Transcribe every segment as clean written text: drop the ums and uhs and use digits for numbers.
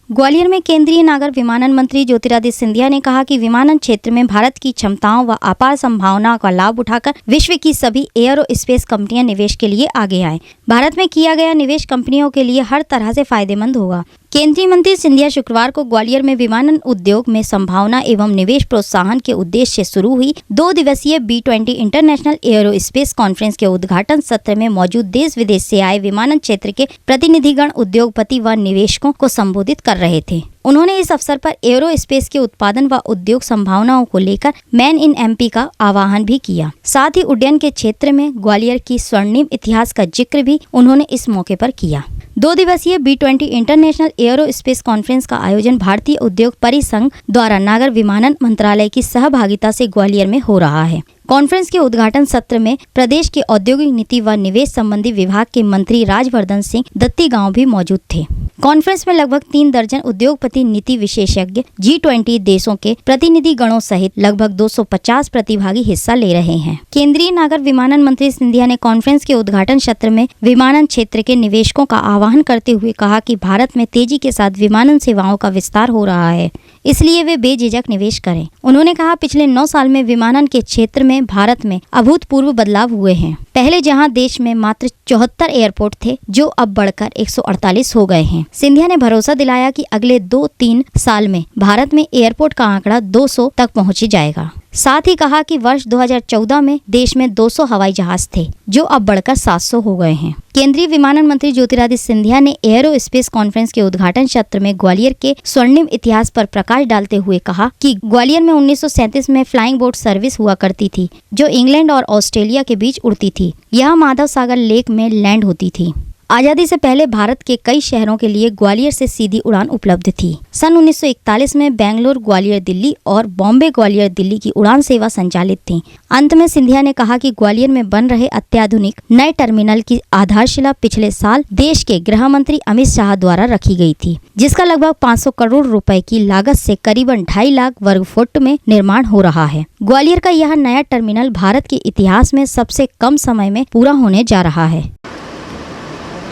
ग्वालियर में केंद्रीय नागर विमानन मंत्री ज्योतिरादित्य सिंधिया ने कहा कि विमानन क्षेत्र में भारत की क्षमताओं व अपार संभावनाओं का लाभ उठाकर विश्व की सभी एयरो स्पेस कंपनियां निवेश के लिए आगे आए। भारत में किया गया निवेश कंपनियों के लिए हर तरह से फायदेमंद होगा। केंद्रीय मंत्री सिंधिया शुक्रवार को ग्वालियर में विमानन उद्योग में संभावना एवं निवेश प्रोत्साहन के उद्देश्य से शुरू हुई 2 दिवसीय B20 international aero space conference के उद्घाटन सत्र में मौजूद देश विदेश से आए विमानन क्षेत्र के प्रतिनिधिगण, उद्योगपति व निवेशकों को संबोधित कर रहे थे। उन्होंने इस अवसर पर एयरो स्पेस के उत्पादन व उद्योग संभावनाओं को लेकर मैन इन MP का आह्वान भी किया। साथ ही उड्डयन के क्षेत्र में ग्वालियर की स्वर्णिम इतिहास का जिक्र भी उन्होंने इस मौके पर किया। 2 दिवसीय B20 international aero space conference का आयोजन भारतीय उद्योग परिसंघ द्वारा नागर विमानन मंत्रालय की सहभागिता से ग्वालियर में हो रहा है। कॉन्फ्रेंस के उद्घाटन सत्र में प्रदेश के औद्योगिक नीति व निवेश संबंधी विभाग के मंत्री राजवर्धन सिंह दत्तीगांव भी मौजूद थे। कॉन्फ्रेंस में लगभग 3 दर्जन उद्योगपति, नीति विशेषज्ञ, G20 देशों के प्रतिनिधि गणों सहित लगभग 250 प्रतिभागी हिस्सा ले रहे हैं। केंद्रीय नागर विमानन मंत्री सिंधिया ने कॉन्फ्रेंस के उद्घाटन सत्र में विमानन क्षेत्र के निवेशकों का आह्वान करते हुए कहा कि भारत में तेजी के साथ विमानन सेवाओं का विस्तार हो रहा है, इसलिए वे बेझिझक निवेश करें। उन्होंने कहा, पिछले 9 साल में विमानन के क्षेत्र में भारत में अभूतपूर्व बदलाव हुए हैं। पहले जहां देश में मात्र 74 एयरपोर्ट थे, जो अब बढ़कर 148 हो गए हैं। सिंधिया ने भरोसा दिलाया कि अगले 2-3 साल में भारत में एयरपोर्ट का आंकड़ा 200 तक पहुंच जाएगा। साथ ही कहा कि वर्ष 2014 में देश में 200 हवाई जहाज थे, जो अब बढ़कर 700 हो गए हैं। केंद्रीय विमानन मंत्री ज्योतिरादित्य सिंधिया ने एयरो स्पेस कॉन्फ्रेंस के उद्घाटन सत्र में ग्वालियर के स्वर्णिम इतिहास पर प्रकाश डालते हुए कहा कि ग्वालियर में 1937 में फ्लाइंग बोट सर्विस हुआ करती थी, जो इंग्लैंड और ऑस्ट्रेलिया के बीच उड़ती थी। यह माधव सागर लेक में लैंड होती थी। आजादी से पहले भारत के कई शहरों के लिए ग्वालियर से सीधी उड़ान उपलब्ध थी। सन 1941 में बेंगलोर ग्वालियर दिल्ली और बॉम्बे ग्वालियर दिल्ली की उड़ान सेवा संचालित थी। अंत में सिंधिया ने कहा कि ग्वालियर में बन रहे अत्याधुनिक नए टर्मिनल की आधारशिला पिछले साल देश के गृह मंत्री अमित शाह द्वारा रखी गई थी, जिसका लगभग 500 करोड़ रुपए की लागत से करीबन 2.5 लाख वर्ग फुट में निर्माण हो रहा है। ग्वालियर का यह नया टर्मिनल भारत के इतिहास में सबसे कम समय में पूरा होने जा रहा है।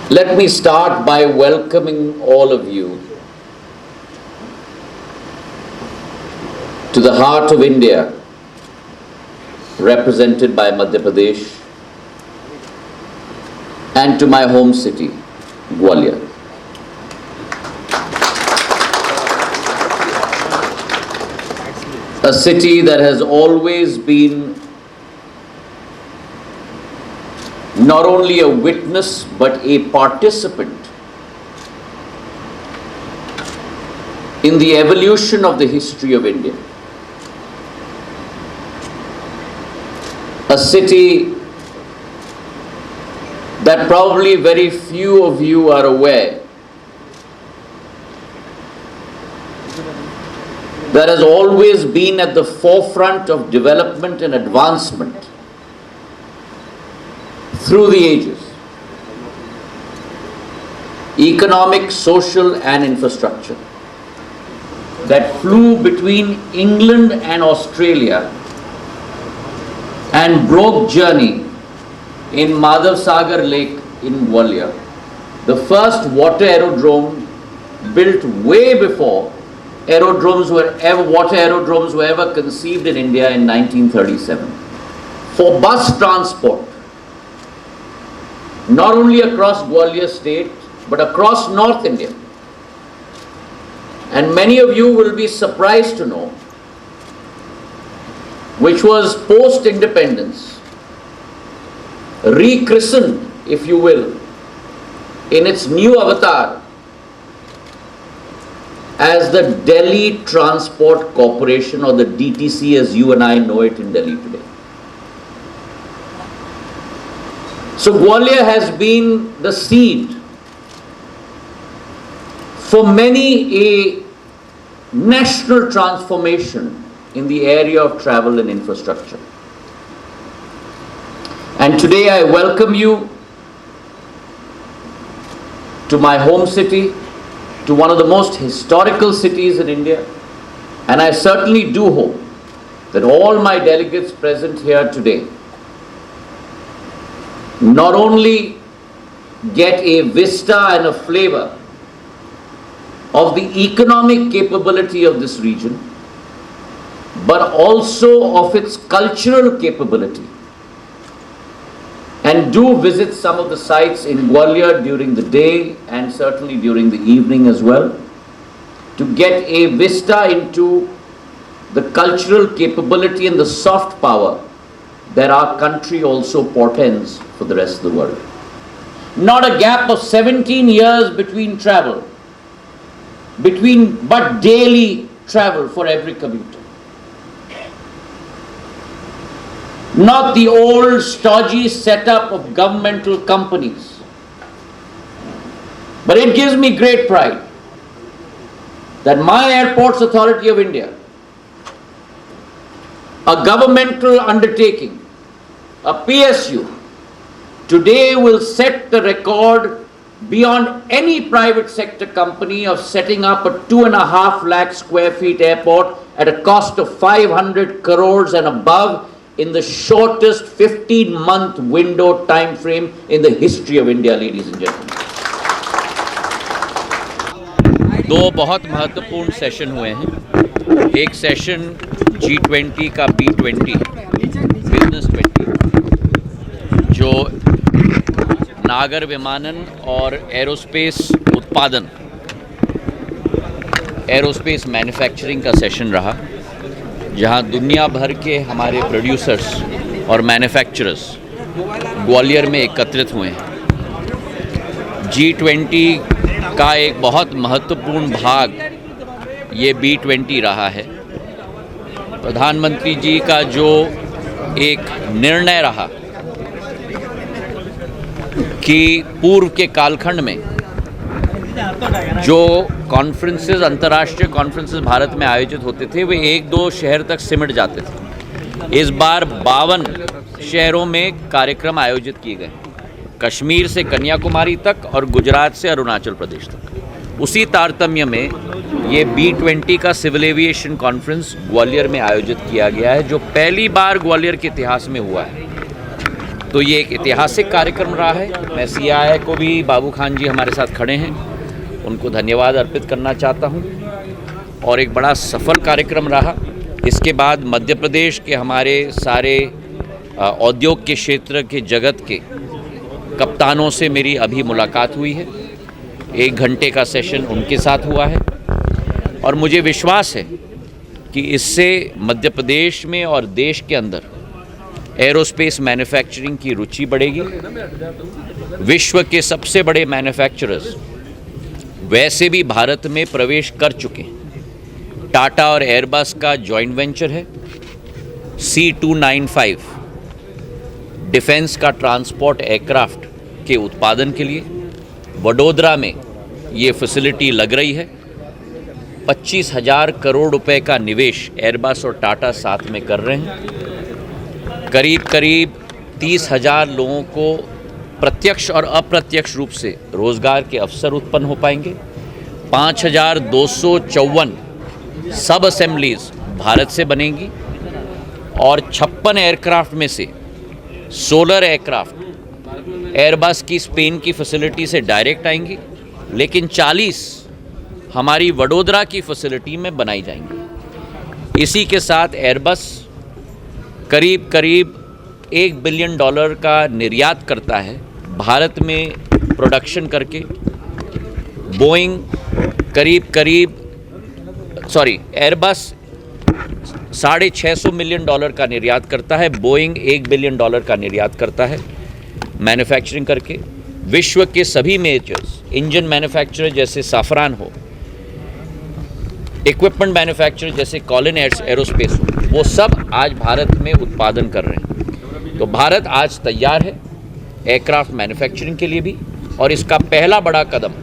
Let me start by welcoming all of you to the heart of India, represented by Madhya Pradesh, and to my home city, Gwalior. A city that has always been not only a witness but a participant in the evolution of the history of India. A city that probably very few of you are aware that has always been at the forefront of development and advancement through the ages, economic, social and infrastructure, that flew between England and Australia and broke journey in Madhav Sagar Lake in Gwalior, the first water aerodrome built way before water aerodromes were ever conceived in India in 1937. For bus transport, not only across Gwalior state, but across North India. And many of you will be surprised to know, which was post-independence, rechristened, if you will, in its new avatar as the Delhi Transport Corporation, or the DTC as you and I know it in Delhi today. So Gwalior has been the seed for many a national transformation in the area of travel and infrastructure. And today I welcome you to my home city, to one of the most historical cities in India, and I certainly do hope that all my delegates present here today not only get a vista and a flavor of the economic capability of this region, but also of its cultural capability, and do visit some of the sites in Gwalior during the day and certainly during the evening as well, to get a vista into the cultural capability and the soft power that our country also portends for the rest of the world. Not a gap of 17 years between travel, but daily travel for every commuter. Not the old stodgy setup of governmental companies. But it gives me great pride that my Airports Authority of India, a governmental undertaking, a PSU, today will set the record beyond any private sector company of setting up a 2.5 lakh square feet airport at a cost of 500 crores and above in the shortest 15-month window time frame in the history of India, ladies and gentlemen. दो बहुत महत्वपूर्ण session हुए हैं। एक session G20 का B20 business 20 जो नागर विमानन और एरोस्पेस उत्पादन, एरोस्पेस मैन्युफैक्चरिंग का सेशन रहा, जहां दुनिया भर के हमारे प्रोड्यूसर्स और मैन्युफैक्चरर्स ग्वालियर में एकत्रित हुए हैं। G20 का एक बहुत महत्वपूर्ण भाग ये B20 रहा है। प्रधानमंत्री जी का जो एक निर्णय रहा कि पूर्व के कालखंड में जो कॉन्फ्रेंसेस, अंतर्राष्ट्रीय कॉन्फ्रेंसेस भारत में आयोजित होते थे वे 1-2 शहर तक सिमट जाते थे। इस बार 52 शहरों में कार्यक्रम आयोजित किए गए, कश्मीर से कन्याकुमारी तक और गुजरात से अरुणाचल प्रदेश तक। उसी तारतम्य में ये B20 का सिविल एविएशन कॉन्फ्रेंस ग्वालियर में आयोजित किया गया है, जो पहली बार ग्वालियर के इतिहास में हुआ है। तो ये एक ऐतिहासिक कार्यक्रम रहा है। मैं CII को भी, बाबू खान जी हमारे साथ खड़े हैं, उनको धन्यवाद अर्पित करना चाहता हूँ। और एक बड़ा सफल कार्यक्रम रहा। इसके बाद मध्य प्रदेश के हमारे सारे औद्योग के क्षेत्र के जगत के कप्तानों से मेरी अभी मुलाकात हुई है। 1 घंटे का सेशन उनके साथ हुआ है और मुझे विश्वास है कि इससे मध्य प्रदेश में और देश के अंदर एरोस्पेस मैन्युफैक्चरिंग की रुचि बढ़ेगी। विश्व के सबसे बड़े मैन्युफैक्चरर्स वैसे भी भारत में प्रवेश कर चुके हैं। टाटा और एयरबस का जॉइंट वेंचर है। C295 डिफेंस का ट्रांसपोर्ट एयरक्राफ्ट के उत्पादन के लिए वडोदरा में ये फैसिलिटी लग रही है। 25,000 करोड़ रुपए का निवेश एयरबस और टाटा साथ में कर रहे हैं। करीब 30,000 लोगों को प्रत्यक्ष और अप्रत्यक्ष रूप से रोजगार के अवसर उत्पन्न हो पाएंगे। 5,254 सब असेंबलीज भारत से बनेंगी और 56 एयरक्राफ्ट में से 16 एयरक्राफ्ट एयरबस की स्पेन की फैसिलिटी से डायरेक्ट आएंगी, लेकिन 40 हमारी वडोदरा की फैसिलिटी में बनाई जाएंगी। इसी के साथ एयरबस करीब $1 बिलियन का निर्यात करता है भारत में प्रोडक्शन करके। बोइंग एयरबस $650 मिलियन का निर्यात करता है, बोइंग $1 बिलियन का निर्यात करता है मैन्युफैक्चरिंग करके। विश्व के सभी मेजर्स इंजन मैन्युफैक्चरर जैसे साफरान हो, इक्विपमेंट मैन्युफैक्चरर जैसे कॉलिन एरोस्पेस हो, वो सब आज भारत में उत्पादन कर रहे हैं। तो भारत आज तैयार है एयरक्राफ्ट मैन्युफैक्चरिंग के लिए भी, और इसका पहला बड़ा कदम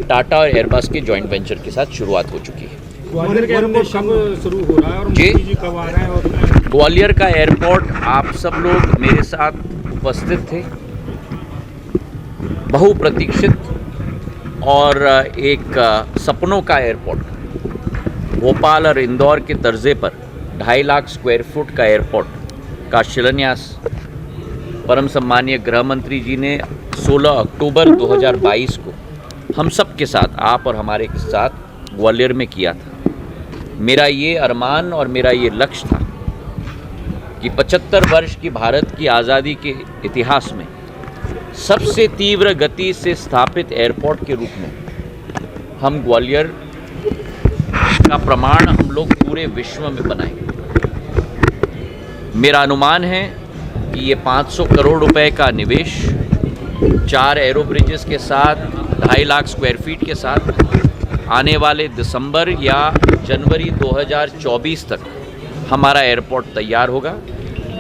टाटा और एयरबस के जॉइंट वेंचर के साथ शुरुआत हो चुकी है। ग्वालियर का एयरपोर्ट कब शुरू हो रहा है और मोदी जी कब आ रहे हैं? और ग्वालियर का एयरपोर्ट आप सब लोग मेरे साथ उपस्थित थे। बहुप्रतीक्षित और एक सपनों का एयरपोर्ट, भोपाल और इंदौर के तर्जे पर 2.5 लाख स्क्वायर फुट का एयरपोर्ट का शिलान्यास परम सम्मानीय गृह मंत्री जी ने 16 अक्टूबर 2022 को हम सब के साथ, आप और हमारे के साथ ग्वालियर में किया था। मेरा ये अरमान और मेरा ये लक्ष्य था कि 75 वर्ष की भारत की आज़ादी के इतिहास में सबसे तीव्र गति से स्थापित एयरपोर्ट के रूप में हम ग्वालियर का प्रमाण हम लोग पूरे विश्व में बनाएंगे। मेरा अनुमान है कि ये 500 करोड़ रुपए का निवेश 4 एरो ब्रिजेस के साथ 2.5 लाख स्क्वायर फीट के साथ आने वाले दिसंबर या जनवरी 2024 तक हमारा एयरपोर्ट तैयार होगा,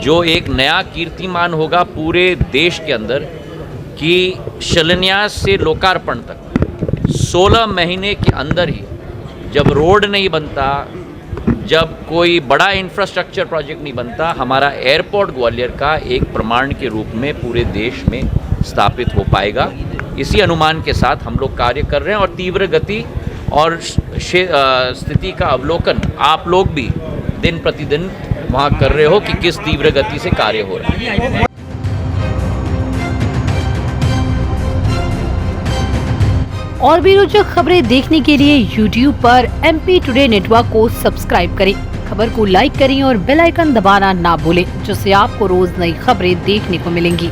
जो एक नया कीर्तिमान होगा पूरे देश के अंदर कि शिलान्यास से लोकार्पण तक 16 महीने के अंदर ही, जब रोड नहीं बनता, जब कोई बड़ा इंफ्रास्ट्रक्चर प्रोजेक्ट नहीं बनता, हमारा एयरपोर्ट ग्वालियर का एक प्रमाण के रूप में पूरे देश में स्थापित हो पाएगा। इसी अनुमान के साथ हम लोग कार्य कर रहे हैं और तीव्र गति और स्थिति का अवलोकन आप लोग भी दिन प्रतिदिन वहाँ कर रहे हो कि किस तीव्र गति से कार्य हो रहा है। और भी रोचक खबरें देखने के लिए YouTube पर MP टुडे नेटवर्क को सब्सक्राइब करें, खबर को लाइक करें और बेल आइकन दबाना ना भूलें, जिससे आपको रोज नई खबरें देखने को मिलेंगी।